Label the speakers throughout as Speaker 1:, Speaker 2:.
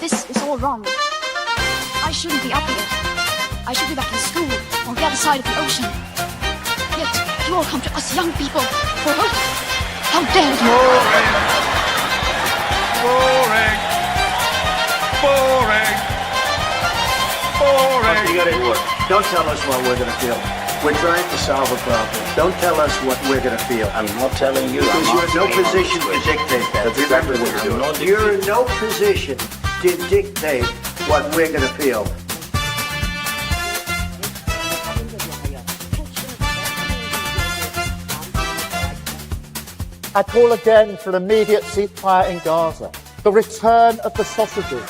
Speaker 1: This is all wrong. I shouldn't be up here. I should be back in school on the other side of the ocean. Yet you all come to us young people for hope. How dare you!
Speaker 2: Boring. Boring. Boring.
Speaker 3: Okay, you got it work. Don't tell us what we're going to feel. We're trying to solve a problem. Don't tell us what we're going to feel.
Speaker 4: I'm not telling you.
Speaker 3: Because you're in no position to dictate that. Remember what you're doing. You're in no position to dictate what we're going to feel.
Speaker 5: I call again for an immediate ceasefire in Gaza, the return of the sausages,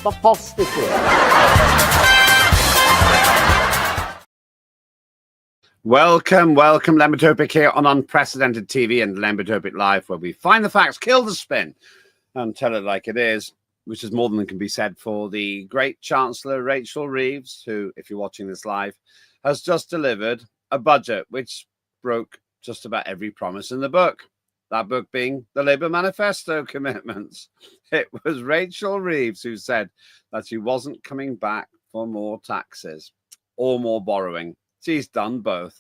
Speaker 5: the hostages.
Speaker 2: Welcome, Lembit Öpik here on Unprecedented TV and Lembit Öpik Live, where we find the facts, kill the spin, and tell it like it is, which is more than can be said for the great Chancellor Rachel Reeves, who, if you're watching this live, has just delivered a budget which broke just about every promise in the book. That book being the Labour Manifesto commitments. It was Rachel Reeves who said that she wasn't coming back for more taxes or more borrowing. She's done both.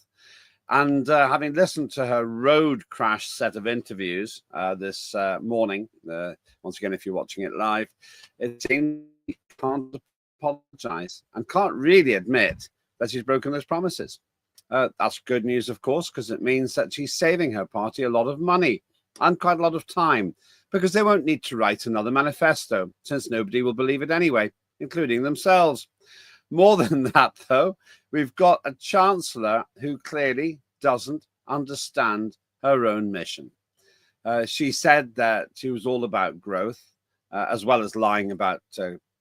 Speaker 2: And having listened to her road crash set of interviews this morning, once again, if you're watching it live, it seems she can't apologise and can't really admit that she's broken those promises. That's good news, of course, because it means that she's saving her party a lot of money and quite a lot of time, because they won't need to write another manifesto, since nobody will believe it anyway, including themselves. More than that, though, we've got a chancellor who clearly doesn't understand her own mission. She said that she was all about growth, as well as lying about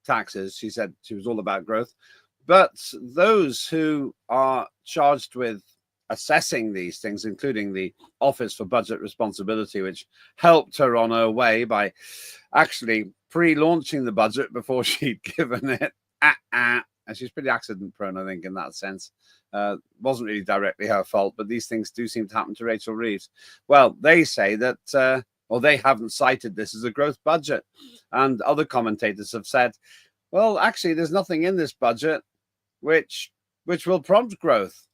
Speaker 2: taxes. She said she was all about growth. But those who are charged with assessing these things, including the Office for Budget Responsibility, which helped her on her way by actually pre-launching the budget before she'd given it, and she's pretty accident prone, I think, in that sense. Wasn't really directly her fault, but these things do seem to happen to Rachel Reeves. Well, they say that, or they haven't cited this as a growth budget. And other commentators have said, well, actually, there's nothing in this budget which will prompt growth.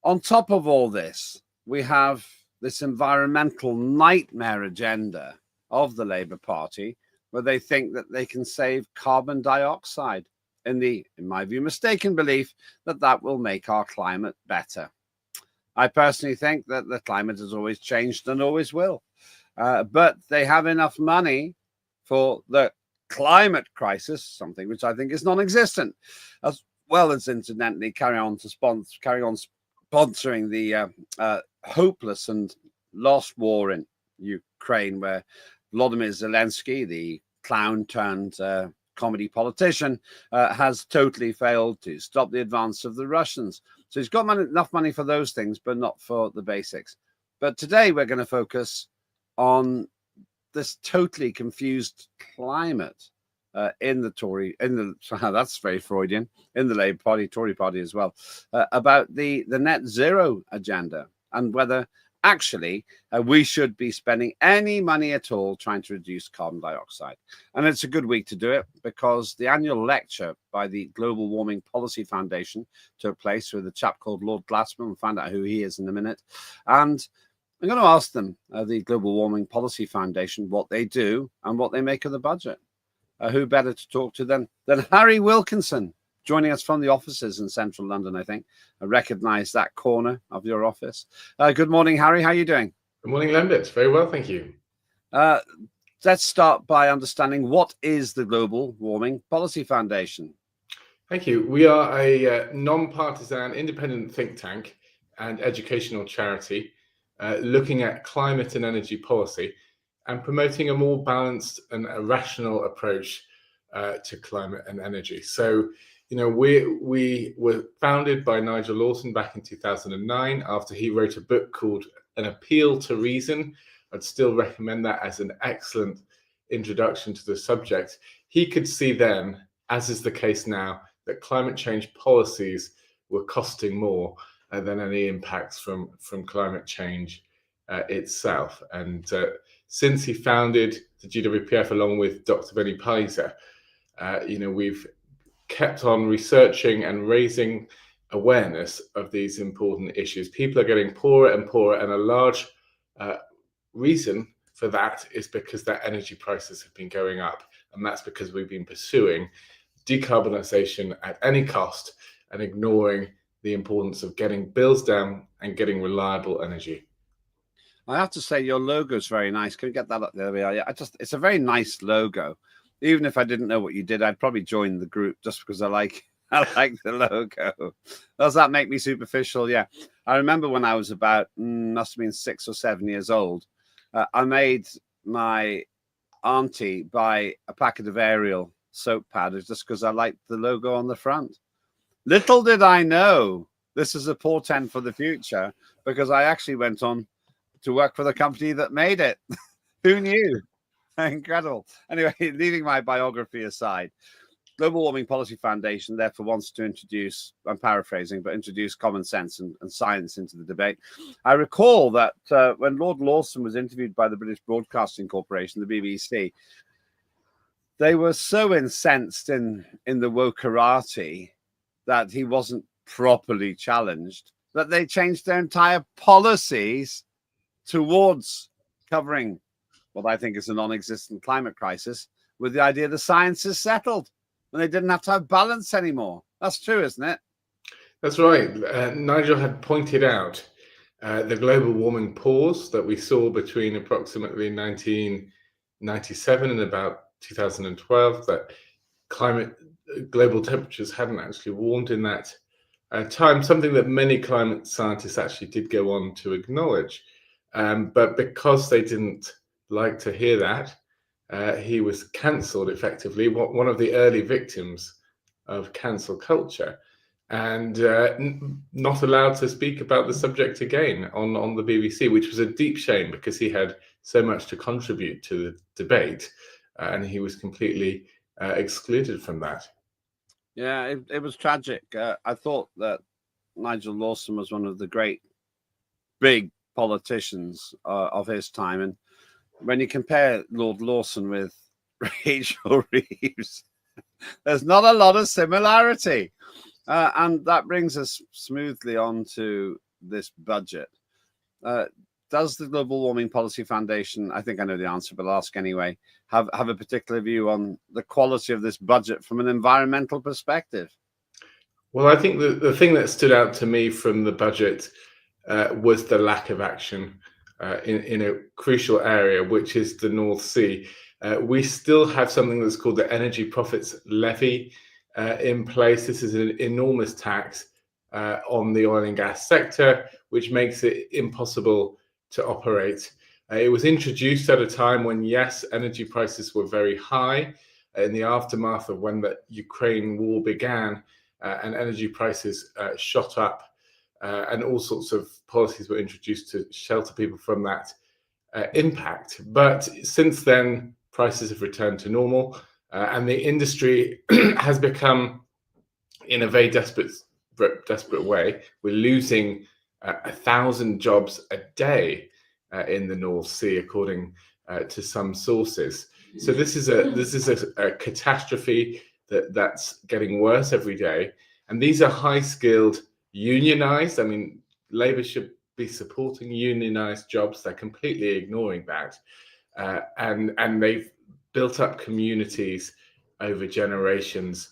Speaker 2: On top of all this, we have this environmental nightmare agenda of the Labour Party, where they think that they can save carbon dioxide in my view, mistaken belief that that will make our climate better. I personally think that the climate has always changed and always will. But they have enough money for the climate crisis, something which I think is non-existent, as well as incidentally carry on sponsoring the hopeless and lost war in Ukraine, where Volodymyr Zelensky, the clown turned comedy politician, has totally failed to stop the advance of the Russians. So he's got enough money for those things, but not for the basics. But today we're going to focus on this totally confused climate in the that's very Freudian, in the Labour Party, Tory Party as well, about the net zero agenda, and whether actually we should be spending any money at all trying to reduce carbon dioxide. And it's a good week to do it, because the annual lecture by the Global Warming Policy Foundation took place with a chap called Lord Glassman. We'll find out who he is in a minute. And I'm going to ask them, the Global Warming Policy Foundation, what they do and what they make of the budget. Who better to talk to than Harry Wilkinson, joining us from the offices in central London, I think. I recognise that corner of your office. Good morning, Harry. How are you doing?
Speaker 6: Good morning, Lembit. Very well, thank you.
Speaker 2: Let's start by understanding, what is the Global Warming Policy Foundation?
Speaker 6: Thank you. We are a non-partisan independent think tank and educational charity looking at climate and energy policy and promoting a more balanced and a rational approach to climate and energy. So, you know, we were founded by Nigel Lawson back in 2009 after he wrote a book called An Appeal to Reason. I'd still recommend that as an excellent introduction to the subject. He could see then, as is the case now, that climate change policies were costing more than any impacts from climate change itself. And since he founded the GWPF along with Dr. Benny Paiser, We've kept on researching and raising awareness of these important issues. People are getting poorer and poorer, and a large reason for that is because their energy prices have been going up, and that's because we've been pursuing decarbonisation at any cost and ignoring the importance of getting bills down and getting reliable energy.
Speaker 2: I have to say your logo is very nice. Can we get that up there? Yeah, it's a very nice logo. Even if I didn't know what you did, I'd probably join the group just because I like the logo. Does that make me superficial? Yeah. I remember when I was about, must have been 6 or 7 years old, I made my auntie buy a packet of Ariel soap powders just because I liked the logo on the front. Little did I know this is a portent for the future, because I actually went on to work for the company that made it. Who knew? Incredible. Anyway, leaving my biography aside, Global Warming Policy Foundation therefore wants to introduce, I'm paraphrasing, but introduce common sense and science into the debate. I recall that when Lord Lawson was interviewed by the British Broadcasting Corporation, the BBC, they were so incensed in the wokerati that he wasn't properly challenged that they changed their entire policies towards covering what I think is a non-existent climate crisis with the idea the science is settled and they didn't have to have balance anymore. That's true, isn't it?
Speaker 6: That's right. Nigel had pointed out the global warming pause that we saw between approximately 1997 and about 2012, that global temperatures hadn't actually warmed in that time, something that many climate scientists actually did go on to acknowledge. But because they didn't like to hear that, he was cancelled effectively, one of the early victims of cancel culture, and not allowed to speak about the subject again on the BBC, which was a deep shame because he had so much to contribute to the debate, and he was completely excluded from that.
Speaker 2: Yeah, it was tragic. I thought that Nigel Lawson was one of the great big politicians of his time, and when you compare Lord Lawson with Rachel Reeves, there's not a lot of similarity. And that brings us smoothly on to this budget. Does the Global Warming Policy Foundation, I think I know the answer, but I'll ask anyway, have a particular view on the quality of this budget from an environmental perspective?
Speaker 6: Well, I think the thing that stood out to me from the budget was the lack of action in a crucial area, which is the North Sea. We still have something that's called the Energy Profits Levy in place. This is an enormous tax on the oil and gas sector, which makes it impossible to operate. It was introduced at a time when, yes, energy prices were very high in the aftermath of when the Ukraine war began, and energy prices shot up. And all sorts of policies were introduced to shelter people from that impact. But since then, prices have returned to normal, and the industry has become, in a very desperate way, we're losing 1,000 jobs a day in the North Sea, according to some sources. So this is a catastrophe that's getting worse every day, and these are high-skilled, unionized. I mean, Labour should be supporting unionized jobs. They're completely ignoring that, and they've built up communities over generations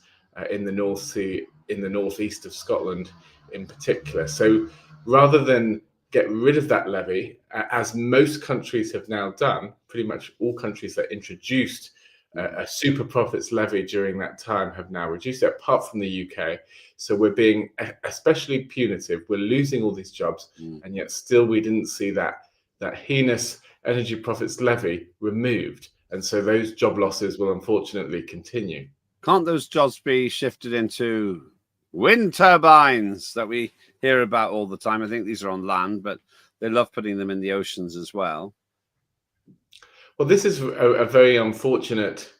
Speaker 6: in the North Sea, in the northeast of Scotland in particular. So rather than get rid of that levy, as most countries have now done, pretty much all countries that introduced a super profits levy during that time have now reduced it, apart from the UK. So we're being especially punitive. We're losing all these jobs, and yet still we didn't see that heinous energy profits levy removed. And so those job losses will unfortunately continue.
Speaker 2: Can't those jobs be shifted into wind turbines that we hear about all the time? I think these are on land, but they love putting them in the oceans as well.
Speaker 6: Well, this is a very unfortunate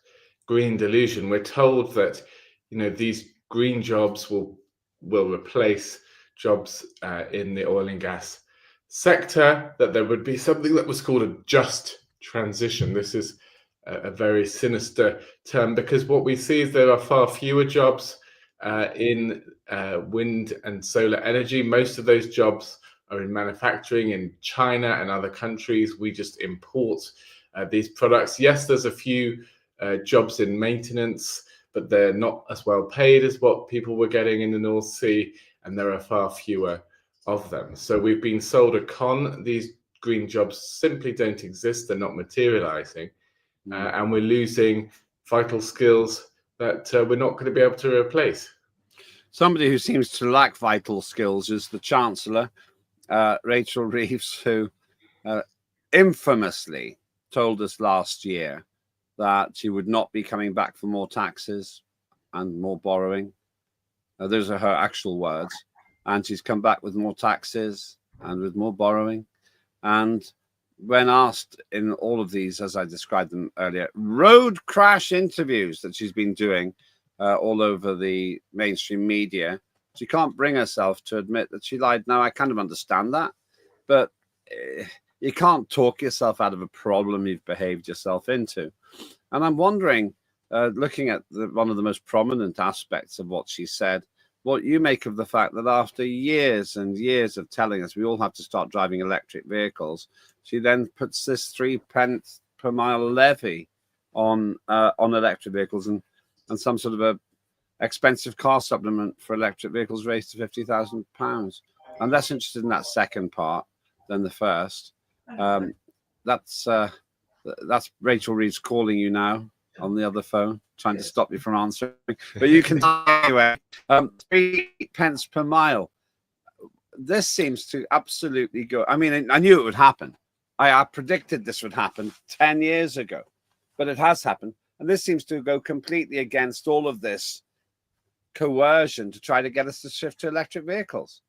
Speaker 6: green delusion. We're told that, these green jobs will replace jobs in the oil and gas sector, that there would be something that was called a just transition. This is a very sinister term, because what we see is there are far fewer jobs in wind and solar energy. Most of those jobs are in manufacturing in China and other countries. We just import these products. Yes, there's a few jobs in maintenance, but they're not as well paid as what people were getting in the North Sea, and there are far fewer of them. So we've been sold a con. These green jobs simply don't exist. They're not materializing, and we're losing vital skills that we're not going to be able to replace.
Speaker 2: Somebody who seems to lack vital skills is the Chancellor, Rachel Reeves, who infamously told us last year that she would not be coming back for more taxes and more borrowing. Those are her actual words. And she's come back with more taxes and with more borrowing. And when asked in all of these, as I described them earlier, road crash interviews that she's been doing all over the mainstream media, she can't bring herself to admit that she lied. Now, I kind of understand that, but you can't talk yourself out of a problem you've behaved yourself into. And I'm wondering, looking at one of the most prominent aspects of what she said, what you make of the fact that after years and years of telling us we all have to start driving electric vehicles, she then puts this 3p per mile levy on electric vehicles and some sort of a expensive car supplement for electric vehicles raised to £50,000. I'm less interested in that second part than the first. That's Rachel Reeves calling you now on the other phone, trying to stop you from answering. But you can anyway. 3p per mile. This seems to absolutely go. I mean, I knew it would happen. I predicted this would happen 10 years ago, but it has happened. And this seems to go completely against all of this coercion to try to get us to shift to electric vehicles.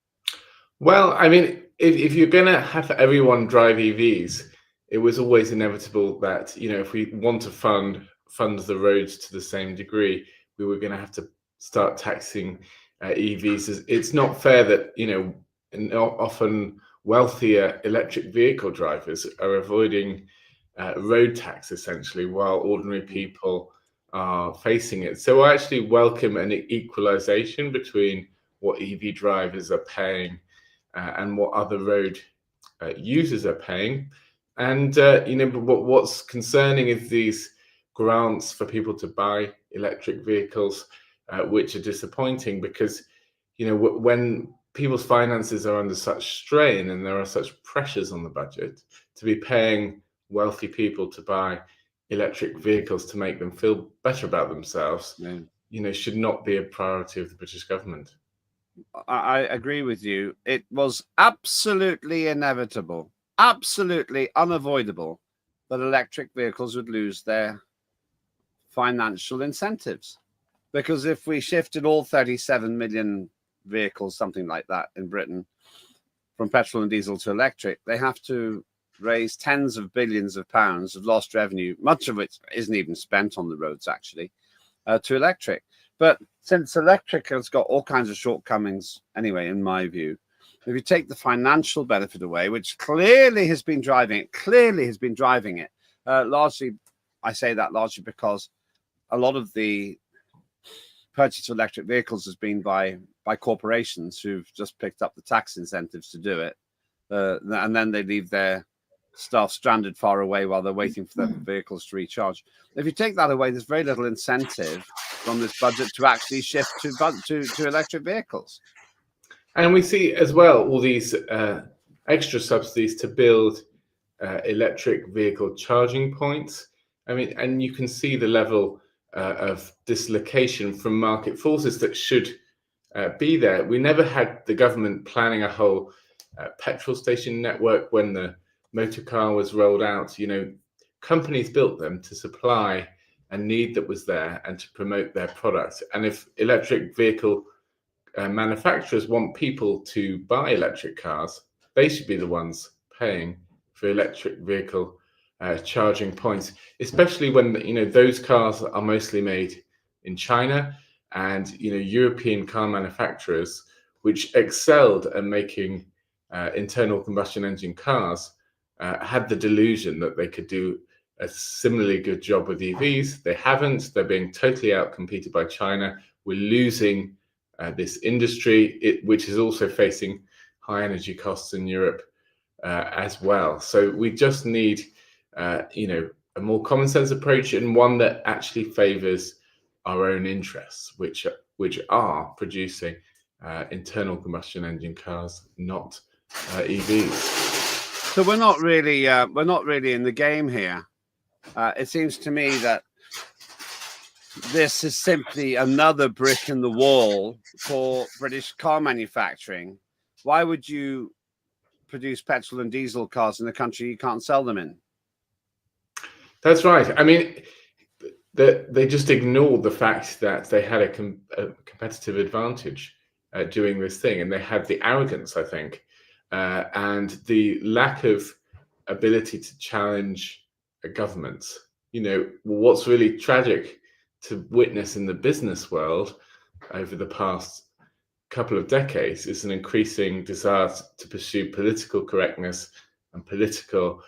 Speaker 6: Well, I mean, if you're going to have everyone drive EVs, it was always inevitable that, you know, if we want to fund the roads to the same degree, we were going to have to start taxing EVs. It's not fair that, you know, often wealthier electric vehicle drivers are avoiding road tax essentially, while ordinary people are facing it. So I actually welcome an equalization between what EV drivers are paying and what other road users are paying. And you know, but what's concerning is these grants for people to buy electric vehicles, which are disappointing because, you know, when people's finances are under such strain and there are such pressures on the budget, to be paying wealthy people to buy electric vehicles to make them feel better about themselves, you know, should not be a priority of the British government.
Speaker 2: I agree with you. It was absolutely inevitable, absolutely unavoidable that electric vehicles would lose their financial incentives. Because if we shifted all 37 million vehicles, something like that in Britain, from petrol and diesel to electric, they have to raise tens of billions of pounds of lost revenue, much of which isn't even spent on the roads, actually, to electric. But since electric has got all kinds of shortcomings, anyway, in my view, if you take the financial benefit away, which clearly has been driving it, largely, I say that largely because a lot of the purchase of electric vehicles has been by corporations who've just picked up the tax incentives to do it. And then they leave their staff stranded far away while they're waiting for their vehicles to recharge. If you take that away, there's very little incentive from this budget to actually shift to electric vehicles.
Speaker 6: And we see as well all these extra subsidies to build electric vehicle charging points. I mean, and you can see the level of dislocation from market forces that should be there. We never had the government planning a whole petrol station network when the motor car was rolled out. You know, companies built them to supply a need that was there and to promote their products. And if electric vehicle manufacturers want people to buy electric cars, they should be the ones paying for electric vehicle charging points, especially when, you know, those cars are mostly made in China, and, you know, European car manufacturers, which excelled at making internal combustion engine cars, had the delusion that they could do a similarly good job with EVs. They haven't. They're being totally outcompeted by China. We're losing this industry, which is also facing high energy costs in Europe as well. So we just need, a more common sense approach, and one that actually favours our own interests, which are producing internal combustion engine cars, not EVs.
Speaker 2: So we're not really in the game here. It seems to me that this is simply another brick in the wall for British car manufacturing. Why would you produce petrol and diesel cars in a country you can't sell them in?
Speaker 6: That's right. I mean, they just ignored the fact that they had a competitive advantage doing this thing, and they had the arrogance, I think, and the lack of ability to challenge governments. What's really tragic to witness in the business world over the past couple of decades is an increasing desire to pursue political correctness and political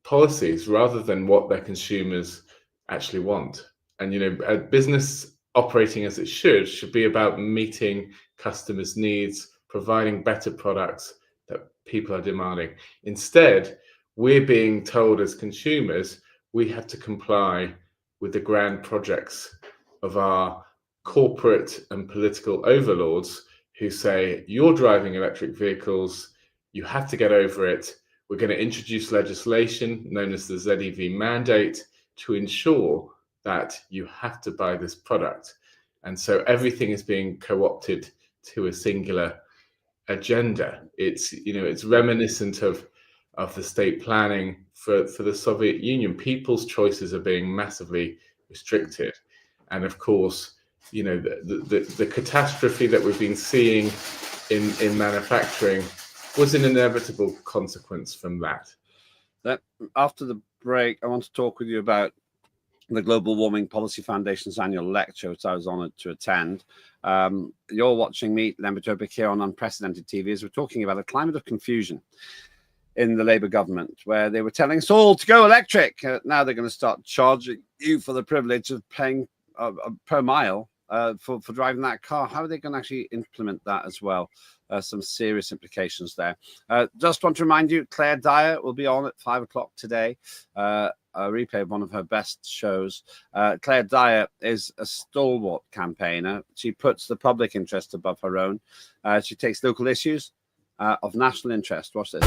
Speaker 6: policies rather than what their consumers actually want. And a business operating as it should be about meeting customers' needs, providing better products that people are demanding. Instead, we're being told as consumers we have to comply with the grand projects of our corporate and political overlords who say, you're driving electric vehicles, you have to get over it. We're going to introduce legislation known as the ZEV mandate to ensure that you have to buy this product. And so everything is being co-opted to a singular agenda. It's reminiscent of the state planning for the Soviet Union. People's choices are being massively restricted. And of course, the catastrophe that we've been seeing in manufacturing was an inevitable consequence from that.
Speaker 2: After the break, I want to talk with you about the Global Warming Policy Foundation's annual lecture, which I was honoured to attend. You're watching me, Lembit, Öpik, here on Unprecedented TV, as we're talking about a climate of confusion in the Labour government, where they were telling us all to go electric. Now they're going to start charging you for the privilege of paying per mile for driving that car. How are they going to actually implement that as well? Some serious implications there. Just want to remind you, Claire Dyer will be on at 5 o'clock today. A replay of one of her best shows. Claire Dyer is a stalwart campaigner. She puts the public interest above her own. She takes local issues of national interest. Watch this.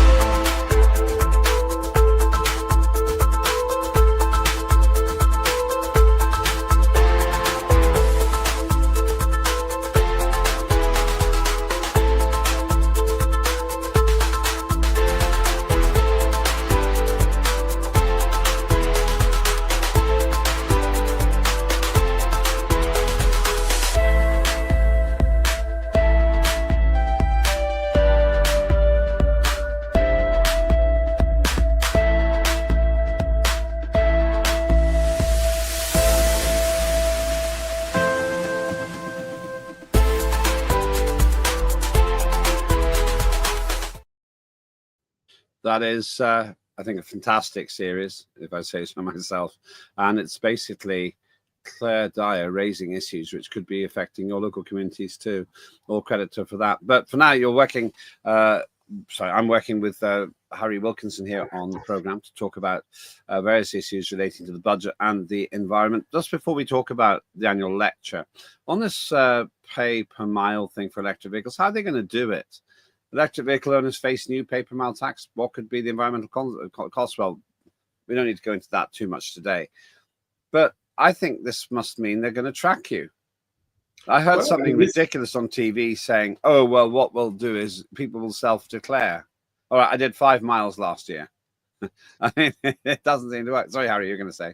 Speaker 2: That is, I think, a fantastic series, if I say so myself. And it's basically Claire Dyer raising issues which could be affecting your local communities too. All credit to her for that. But for now, you're working, I'm working with Harry Wilkinson here on the programme to talk about various issues relating to the budget and the environment. Just before we talk about the annual lecture, on this pay per mile thing for electric vehicles, how are they going to do it? Electric vehicle owners face new pay per mile tax. What could be the environmental cost? Well, we don't need to go into that too much today. But I think this must mean they're going to track you. I heard something ridiculous on TV saying, oh, well, what we'll do is people will self-declare. All right, I did 5 miles last year. I mean, it doesn't seem to work. Sorry, Harry, you're going to say.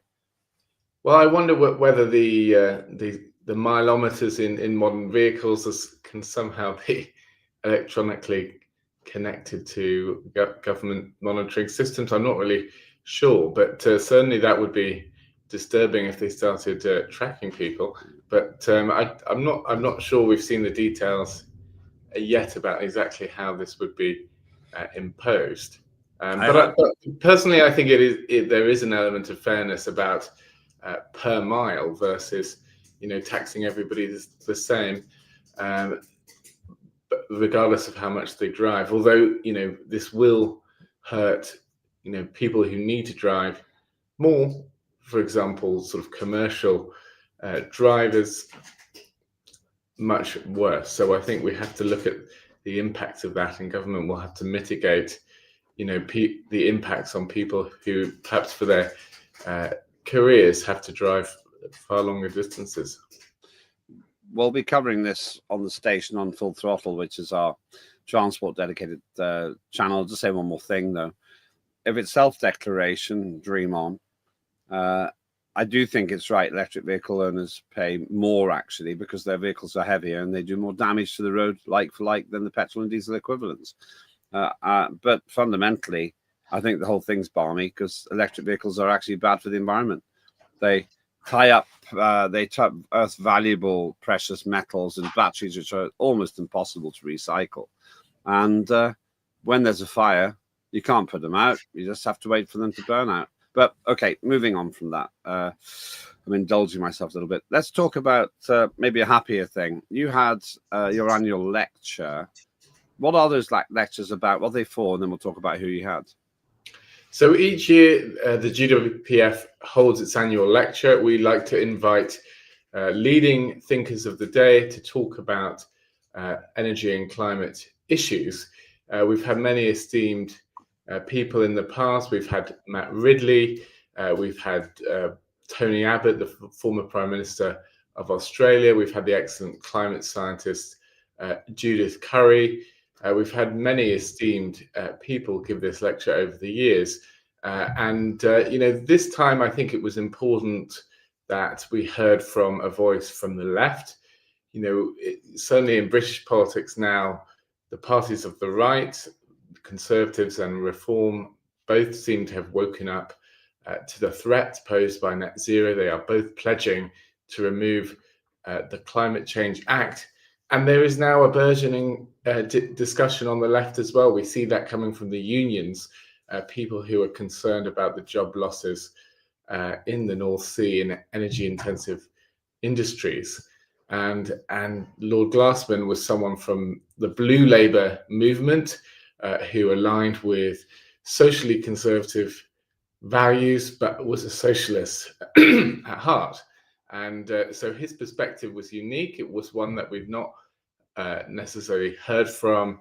Speaker 6: Well, I wonder whether the mileometers in modern vehicles can somehow be electronically connected to government monitoring systems. I'm not really sure, but certainly that would be disturbing if they started tracking people. But I'm not sure we've seen the details yet about exactly how this would be imposed. But personally, I think there is an element of fairness about per mile versus, taxing everybody the same, regardless of how much they drive. Although, this will hurt, people who need to drive more, for example, sort of commercial drivers, much worse. So I think we have to look at the impact of that, and government will have to mitigate, the impacts on people who perhaps for their careers have to drive far longer distances.
Speaker 2: We'll be covering this on the station on Full Throttle, which is our transport dedicated channel. I'll just say one more thing though. If it's self-declaration, dream on. I do think it's right electric vehicle owners pay more actually, because their vehicles are heavier and they do more damage to the road like for like than the petrol and diesel equivalents. But fundamentally, I think the whole thing's balmy, because electric vehicles are actually bad for the environment. They tie up Earth's valuable precious metals and batteries, which are almost impossible to recycle. And when there's a fire, you can't put them out. You just have to wait for them to burn out. But okay, moving on from that, I'm indulging myself a little bit. Let's talk about maybe a happier thing. You had your annual lecture. What are those lectures about? What are they for? And then we'll talk about who you had.
Speaker 6: So each year, the GWPF holds its annual lecture. We like to invite leading thinkers of the day to talk about energy and climate issues. We've had many esteemed people in the past. We've had Matt Ridley. We've had Tony Abbott, the former Prime Minister of Australia. We've had the excellent climate scientist Judith Curry. We've had many esteemed people give this lecture over the years. This time I think it was important that we heard from a voice from the left. Certainly in British politics now, the parties of the right, Conservatives and Reform, both seem to have woken up to the threat posed by net zero. They are both pledging to remove the Climate Change Act. And there is now a burgeoning discussion on the left as well. We see that coming from the unions, people who are concerned about the job losses in the North Sea in energy-intensive industries. And Lord Glassman was someone from the Blue Labour movement who aligned with socially conservative values, but was a socialist at heart. And so his perspective was unique. It was one that we've not necessarily heard from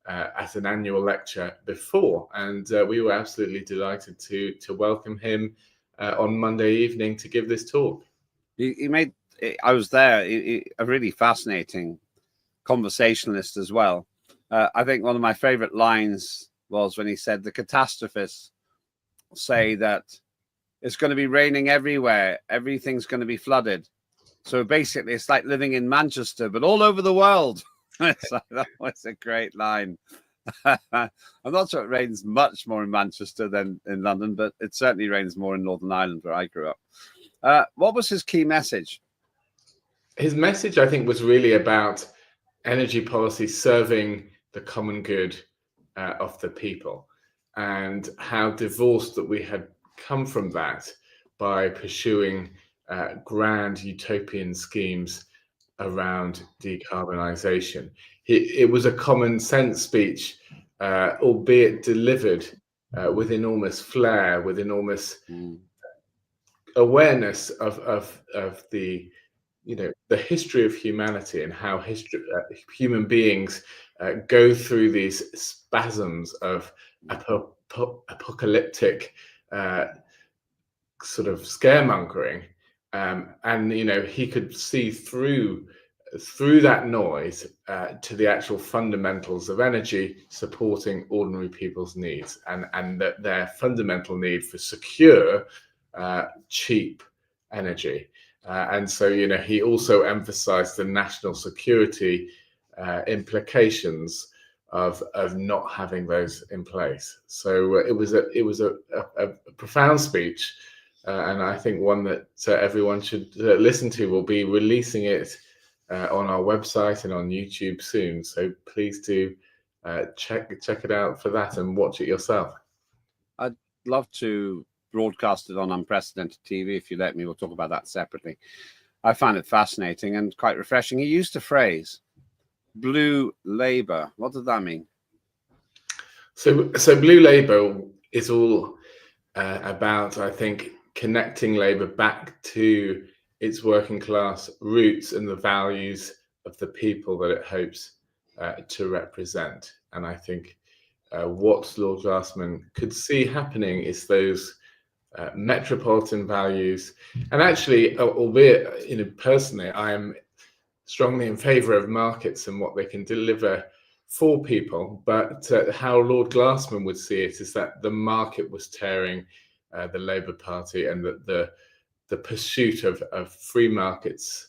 Speaker 6: at an annual lecture before. And we were absolutely delighted to welcome him on Monday evening to give this talk.
Speaker 2: I was there, a really fascinating conversationalist as well. I think one of my favorite lines was when he said, the catastrophists say that it's going to be raining everywhere. Everything's going to be flooded. So basically, it's like living in Manchester, but all over the world. So that was a great line. I'm not sure it rains much more in Manchester than in London, but it certainly rains more in Northern Ireland, where I grew up. What was his key message?
Speaker 6: His message, I think, was really about energy policy serving the common good of the people, and how divorced that we had come from that by pursuing grand utopian schemes around decarbonisation. It was a common sense speech, albeit delivered with enormous flair, with enormous awareness of the the history of humanity, and how human beings go through these spasms of apocalyptic sort of scaremongering, and he could see through that noise to the actual fundamentals of energy supporting ordinary people's needs, and that their fundamental need for secure, cheap energy. And so, he also emphasized the national security implications of not having those in place. So it was a profound speech, and I think one that everyone should listen to. We'll be releasing it on our website and on YouTube soon. So please do check it out for that and watch it yourself.
Speaker 2: love to broadcast it on unprecedented TV. If you let me, we'll talk about that separately. I find it fascinating and quite refreshing. He used a phrase, blue Labour. What does that mean?
Speaker 6: So blue Labour is all about, I think, connecting Labour back to its working class roots and the values of the people that it hopes to represent. And I think what Lord Glassman could see happening is those metropolitan values. And actually, albeit, personally, I am strongly in favour of markets and what they can deliver for people. But how Lord Glassman would see it is that the market was tearing the Labour Party, and that the pursuit of free markets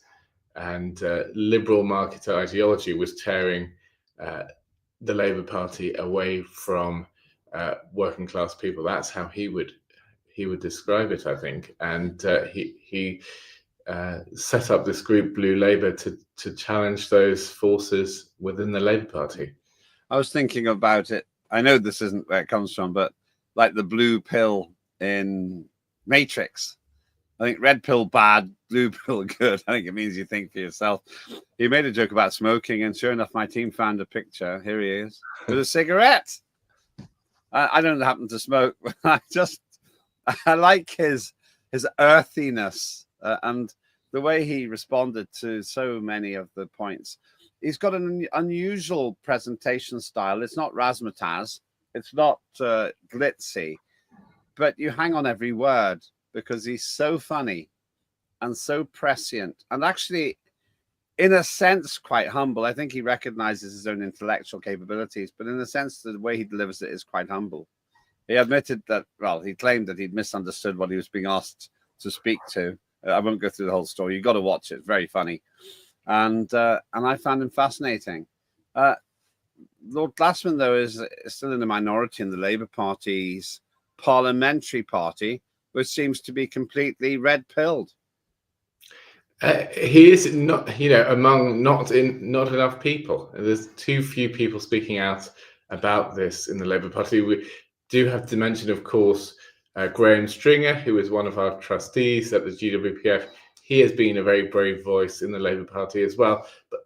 Speaker 6: and liberal market ideology was tearing the Labour Party away from working class people. That's how he would describe it, I think. And he set up this group, Blue Labour, to challenge those forces within the Labour Party.
Speaker 2: I was thinking about it. I know this isn't where it comes from, but like the blue pill in Matrix. I think red pill bad, blue pill good. I think it means you think for yourself. He made a joke about smoking, and sure enough, my team found a picture. Here he is with a cigarette. I don't happen to smoke, but I like his earthiness and the way he responded to so many of the points. He's got an unusual presentation style. It's not razzmatazz. It's not glitzy, but you hang on every word because he's so funny and so prescient and actually, in a sense, quite humble. I think he recognizes his own intellectual capabilities, but in a sense, the way he delivers it is quite humble. He admitted that, well, he claimed that he'd misunderstood what he was being asked to speak to. I won't go through the whole story. You've got to watch it. Very funny. And I found him fascinating. Lord Glassman, though, is still in the minority in the Labour Party's parliamentary party, which seems to be completely red-pilled.
Speaker 6: He is not, among not enough people. There's too few people speaking out about this in the Labour Party. We do have to mention, of course, Graham Stringer, who is one of our trustees at the GWPF. He has been a very brave voice in the Labour Party as well,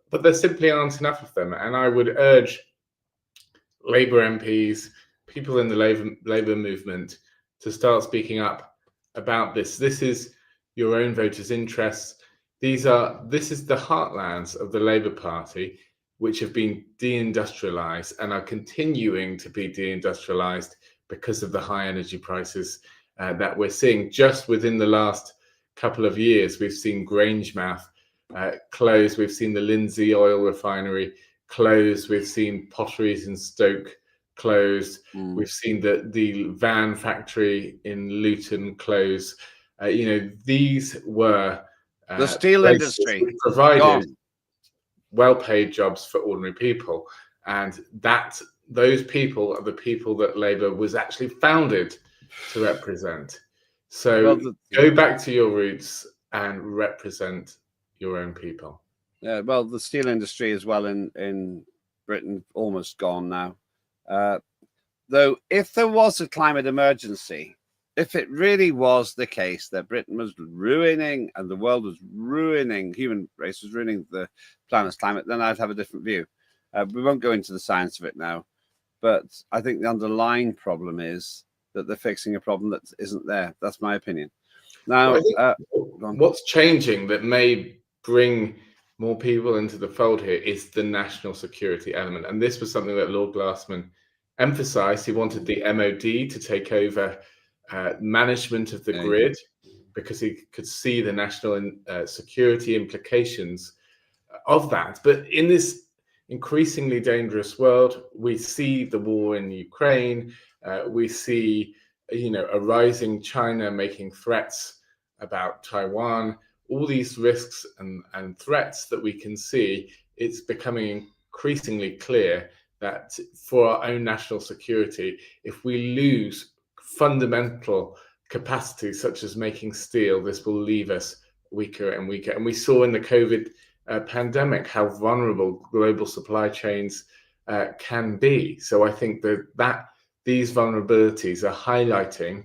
Speaker 6: but there simply aren't enough of them. And I would urge Labour MPs, people in the Labour movement, to start speaking up about this. This is your own voters' interests. This is the heartlands of the Labour Party, which have been deindustrialised and are continuing to be deindustrialised because of the high energy prices that we're seeing. Just within the last couple of years, we've seen Grangemouth close, we've seen the Lindsay oil refinery close, we've seen potteries in Stoke closed, we've seen the van factory in Luton close. These were
Speaker 2: the steel industry
Speaker 6: provided well-paid jobs for ordinary people, and those people are the people that Labour was actually founded to represent. So go back to your roots and represent your own people.
Speaker 2: Yeah, well, the steel industry as well in Britain, almost gone now. Though if there was a climate emergency, if it really was the case that Britain was ruining and the world was ruining, human race was ruining the planet's climate, then I'd have a different view. We won't go into the science of it now, but I think the underlying problem is that they're fixing a problem that isn't there. That's my opinion. Now,
Speaker 6: what's changing that may bring more people into the fold here is the national security element. And this was something that Lord Glassman emphasized. He wanted the MOD to take over management of the grid because he could see the national security implications of that. But in this increasingly dangerous world, we see the war in Ukraine, we see a rising China making threats about Taiwan, all these risks and threats that we can see. It's becoming increasingly clear that for our own national security, if we lose fundamental capacity such as making steel, this will leave us weaker and weaker. And we saw in the COVID pandemic how vulnerable global supply chains can be. So I think that these vulnerabilities are highlighting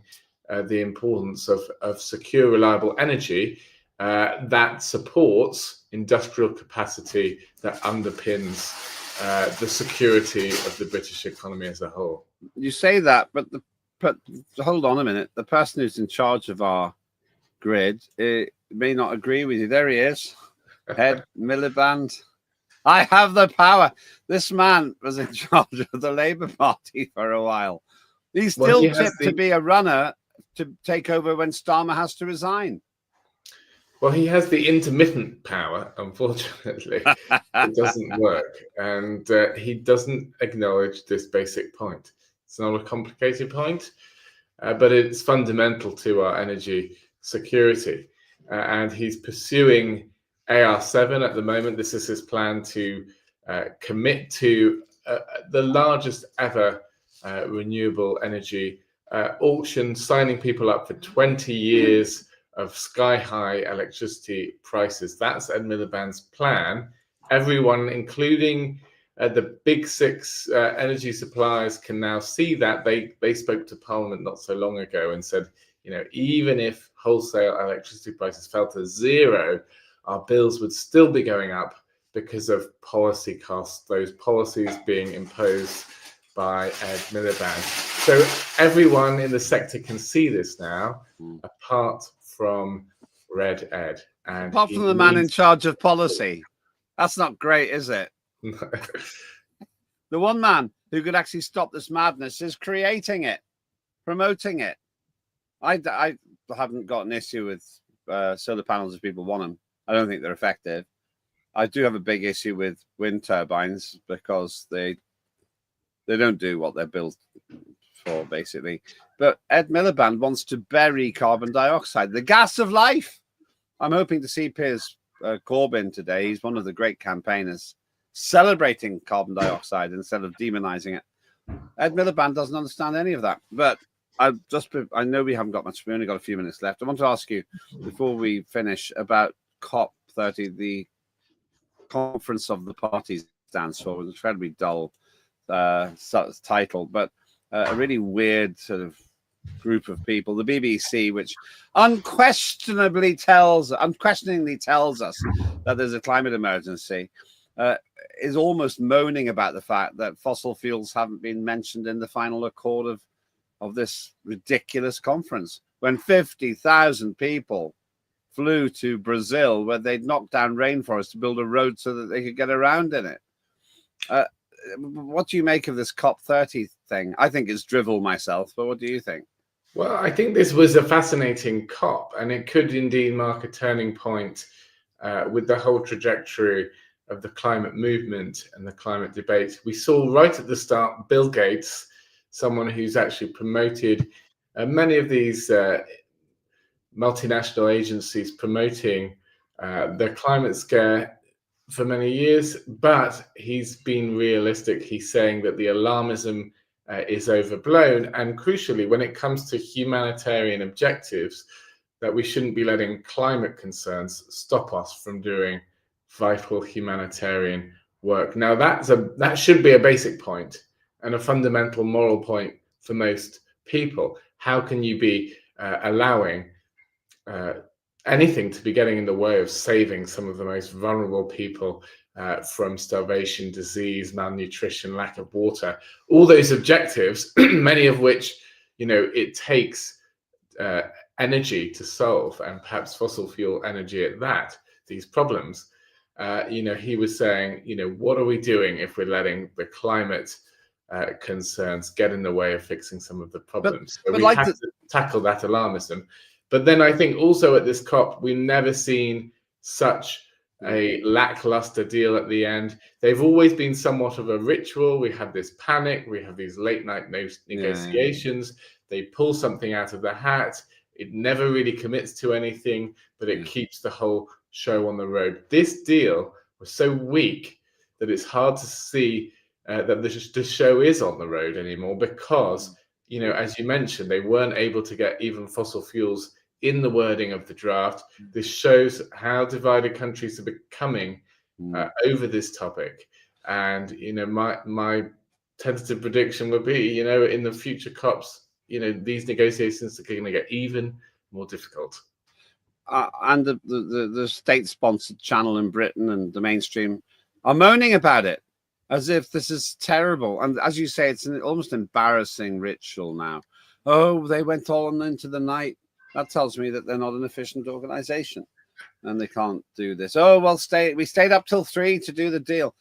Speaker 6: the importance of secure, reliable energy that supports industrial capacity that underpins the security of the British economy as a whole.
Speaker 2: You say that, but hold on a minute. The person who's in charge of our grid may not agree with you. There he is, Ed Miliband. I have the power. This man was in charge of the Labour Party for a while. He's still tipped to be a runner to take over when Starmer has to resign.
Speaker 6: Well, he has the intermittent power, unfortunately. It doesn't work. And he doesn't acknowledge this basic point. It's not a complicated point, but it's fundamental to our energy security. And he's pursuing AR7 at the moment. This is his plan to commit to the largest ever renewable energy auction, signing people up for 20 years of sky-high electricity prices. That's Ed Miliband's plan. Everyone, including the big six energy suppliers, can now see that. They spoke to Parliament not so long ago and said, even if wholesale electricity prices fell to zero, our bills would still be going up because of policy costs, those policies being imposed by Ed Miliband. So everyone in the sector can see this now, apart from Red Ed. And
Speaker 2: apart from the man in charge of policy. That's not great, is it? The one man who could actually stop this madness is creating it, promoting it. I haven't got an issue with solar panels if people want them. I don't think they're effective. I do have a big issue with wind turbines because they don't do what they're built for, basically. But Ed Miliband wants to bury carbon dioxide, the gas of life. I'm hoping to see Piers Corbyn today. He's one of the great campaigners celebrating carbon dioxide instead of demonizing it. Ed Miliband doesn't understand any of that. But I know we haven't got much. We only got a few minutes left. I want to ask you, before we finish, about COP30, the Conference of the Parties stands for. An incredibly dull title, but a really weird sort of group of people. The BBC, which unquestioningly tells us that there's a climate emergency, is almost moaning about the fact that fossil fuels haven't been mentioned in the final accord of this ridiculous conference, when 50,000 people flew to Brazil where they'd knocked down rainforest to build a road so that they could get around in it. What do you make of this COP30 thing? I think it's drivel myself, but what do you think?
Speaker 6: Well, I think this was a fascinating COP, and it could indeed mark a turning point with the whole trajectory of the climate movement and the climate debate. We saw right at the start Bill Gates, someone who's actually promoted many of these multinational agencies promoting the climate scare for many years, but he's been realistic. He's saying that the alarmism is overblown, and crucially, when it comes to humanitarian objectives, that we shouldn't be letting climate concerns stop us from doing vital humanitarian work. Now, that should be a basic point and a fundamental moral point for most people. How can you be allowing anything to be getting in the way of saving some of the most vulnerable people from starvation, disease, malnutrition, lack of water, all those objectives, many of which, it takes energy to solve, and perhaps fossil fuel energy at that, these problems. He was saying, what are we doing if we're letting the climate concerns get in the way of fixing some of the problems? So we have to tackle that alarmism. But then I think also at this COP, we've never seen such a lackluster deal at the end. They've always been somewhat of a ritual. We have this panic. We have these late night negotiations. They pull something out of the hat. It never really commits to anything, but it keeps the whole show on the road. This deal was so weak that it's hard to see that the show is on the road anymore because, as you mentioned, they weren't able to get even fossil fuels in the wording of the draft. This shows how divided countries are becoming over this topic. And, my tentative prediction would be, you know, in the future COPs, you know, these negotiations are going to get even more difficult.
Speaker 2: And the state-sponsored channel in Britain and the mainstream are moaning about it as if this is terrible. And as you say, it's an almost embarrassing ritual now. Oh, they went on into the night. That tells me that they're not an efficient organization and they can't do this. Oh, well, we stayed up till 3 to do the deal.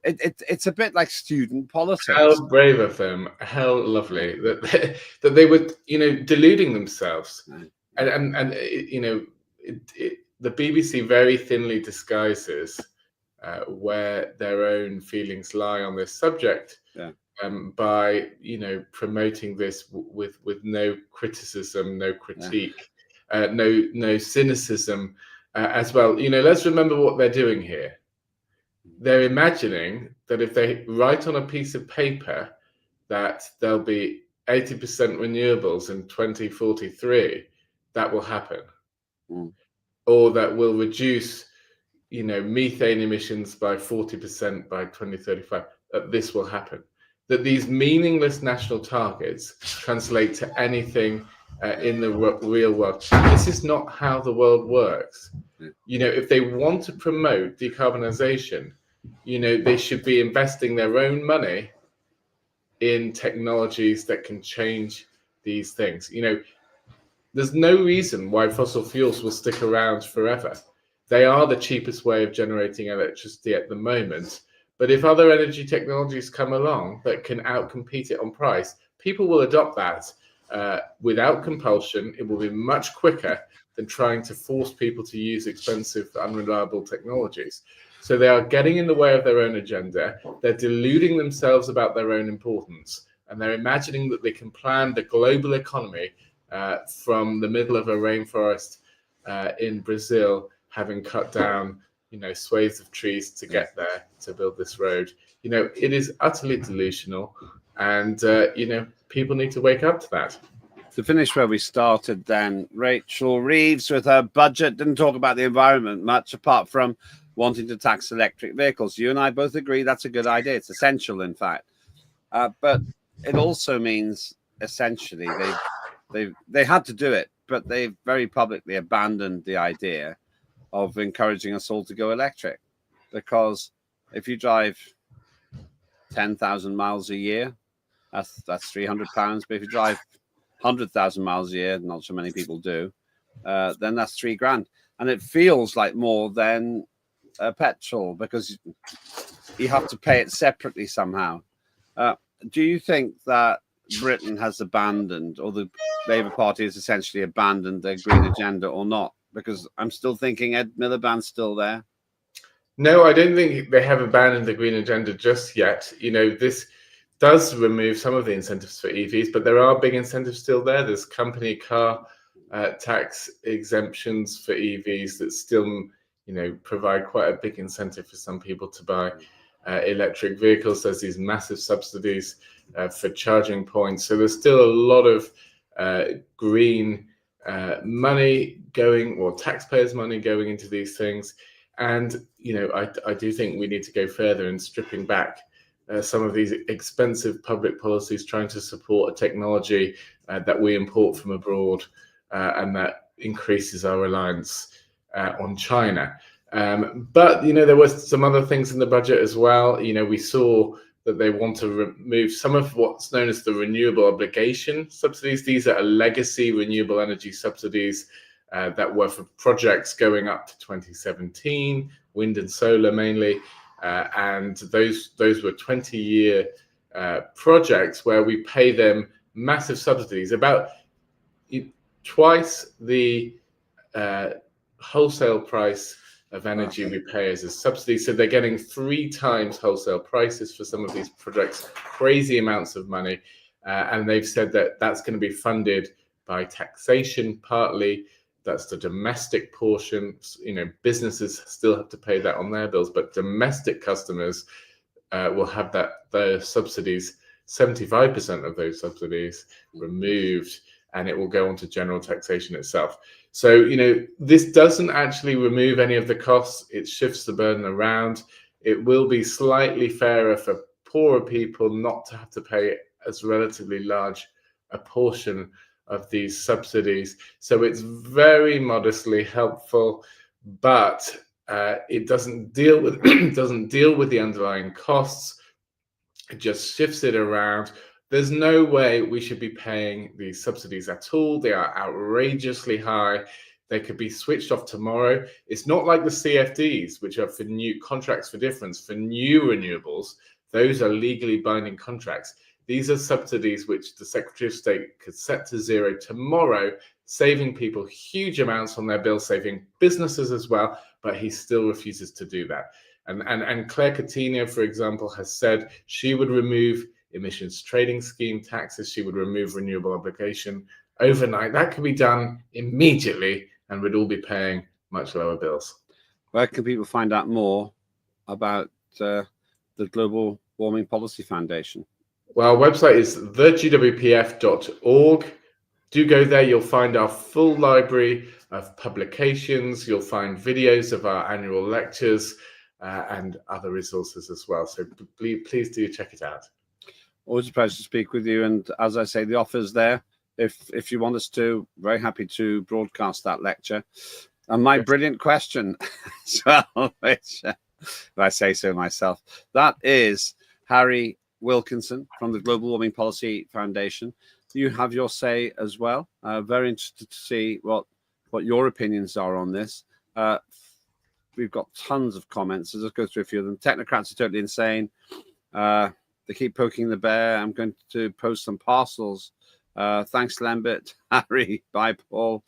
Speaker 2: It's a bit like student politics.
Speaker 6: How brave of them, how lovely that they were, you know, deluding themselves. And you know, the BBC very thinly disguises where their own feelings lie on this subject, by, you know, promoting this with no criticism, no critique, no cynicism as well. You know, let's remember what they're doing here. They're imagining that if they write on a piece of paper that there'll be 80% renewables in 2043, that will happen. Or that will reduce, you know, methane emissions by 40% by 2035, that this will happen. That these meaningless national targets translate to anything in the real world. This is not how the world works. You know, if they want to promote decarbonisation, you know, they should be investing their own money in technologies that can change these things. You know, there's no reason why fossil fuels will stick around forever. They are the cheapest way of generating electricity at the moment. But if other energy technologies come along that can outcompete it on price, people will adopt that without compulsion. It will be much quicker than trying to force people to use expensive, unreliable technologies. So they are getting in the way of their own agenda. They're deluding themselves about their own importance. And they're imagining that they can plan the global economy from the middle of a rainforest in Brazil, having cut down, you know, swathes of trees to get there to build this road. You know, it is utterly delusional, and you know, people need to wake up to that.
Speaker 2: To finish where we started, then, Rachel Reeves with her budget didn't talk about the environment much, apart from wanting to tax electric vehicles. You and I both agree that's a good idea. It's essential, in fact, but it also means essentially they had to do it, but they very publicly abandoned the idea of encouraging us all to go electric, because if you drive 10,000 miles a year, that's £300. But if you drive 100,000 miles a year, not so many people do, then that's £3,000, and it feels like more than petrol because you have to pay it separately somehow. Do you think that Britain has abandoned, or the Labour Party has essentially abandoned their green agenda, or not? Because I'm still thinking Ed Miliband's still there.
Speaker 6: No, I don't think they have abandoned the green agenda just yet. You know, this does remove some of the incentives for EVs, but there are big incentives still there. There's company car tax exemptions for EVs that still, you know, provide quite a big incentive for some people to buy electric vehicles. There's these massive subsidies for charging points. So there's still a lot of green money going, or taxpayers' money going into these things. And, you know, I do think we need to go further in stripping back some of these expensive public policies, trying to support a technology that we import from abroad and that increases our reliance on China. But, you know, there were some other things in the budget as well. You know, we saw that they want to remove some of what's known as the renewable obligation subsidies. These are legacy renewable energy subsidies that were for projects going up to 2017, wind and solar mainly. And those were 20-year projects where we pay them massive subsidies, about twice the wholesale price of energy we pay as a subsidy. So they're getting 3 times wholesale prices for some of these projects, crazy amounts of money. And they've said that that's going to be funded by taxation partly. That's the domestic portion. You know, businesses still have to pay that on their bills, but domestic customers will have the subsidies, 75% of those subsidies removed, and it will go on to general taxation itself. So, you know, this doesn't actually remove any of the costs. It shifts the burden around. It will be slightly fairer for poorer people not to have to pay as relatively large a portion of these subsidies. So it's very modestly helpful, but it doesn't deal with the underlying costs. It just shifts it around. There's no way we should be paying these subsidies at all. They are outrageously high. They could be switched off tomorrow. It's not like the CFDs, which are for new contracts for difference, for new renewables. Those are legally binding contracts. These are subsidies which the Secretary of State could set to zero tomorrow, saving people huge amounts on their bills, saving businesses as well, but he still refuses to do that. And Claire Coutinho, for example, has said she would remove emissions trading scheme taxes, she would remove renewable obligation overnight. That could be done immediately, and we'd all be paying much lower bills.
Speaker 2: Where can people find out more about the Global Warming Policy Foundation?
Speaker 6: Well, our website is thegwpf.org. Do go there. You'll find our full library of publications. You'll find videos of our annual lectures and other resources as well. So please do check it out.
Speaker 2: Always a pleasure to speak with you. And as I say, the offer's there. If you want us to, very happy to broadcast that lecture. And my brilliant question as well, which, if I say so myself, that is Harry Wilkinson from the Global Warming Policy Foundation. You have your say as well. Very interested to see what your opinions are on this. We've got tons of comments. I'll just go through a few of them. Technocrats are totally insane. They keep poking the bear. I'm going to post some parcels. Thanks, Lembit. Harry, bye, Paul.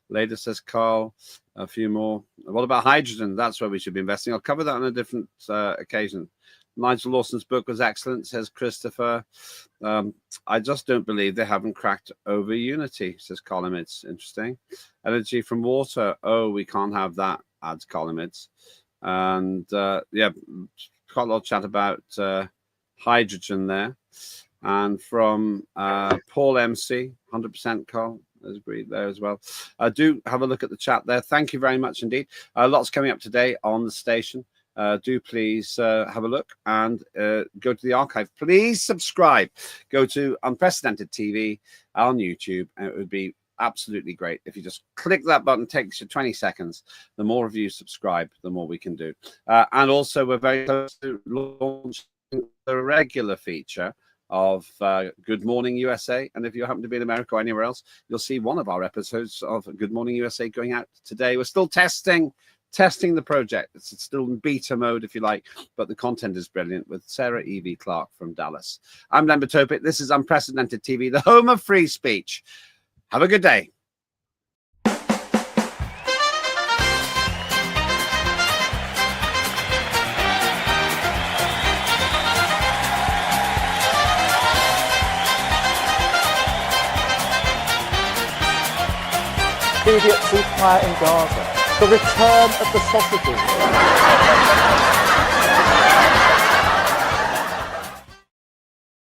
Speaker 2: Later, says Carl. A few more. What about hydrogen? That's where we should be investing. I'll cover that on a different occasion. Nigel Lawson's book was excellent, says Christopher. I just don't believe they haven't cracked over unity, says Colimids. Interesting. Energy from water. Oh, we can't have that, adds Colimids. And yeah, quite a lot of chat about hydrogen there. And from Paul MC, 100% Carl, there's agreed there as well. Do have a look at the chat there. Thank you very much indeed. Lots coming up today on the station. Do please have a look and go to the archive. Please subscribe. Go to Unprecedented TV on YouTube. And it would be absolutely great if you just click that button. It takes you 20 seconds. The more of you subscribe, the more we can do. And also, we're very close to launching the regular feature of Good Morning USA. And if you happen to be in America or anywhere else, you'll see one of our episodes of Good Morning USA going out today. We're still testing the project. It's still in beta mode, if you like, but the content is brilliant with Sarah E.V. Clark from Dallas. I'm Lembit Öpik. This is Unprecedented TV, the home of free speech. Have a good day.
Speaker 5: Immediate ceasefire in Gaza, the return of the sausages.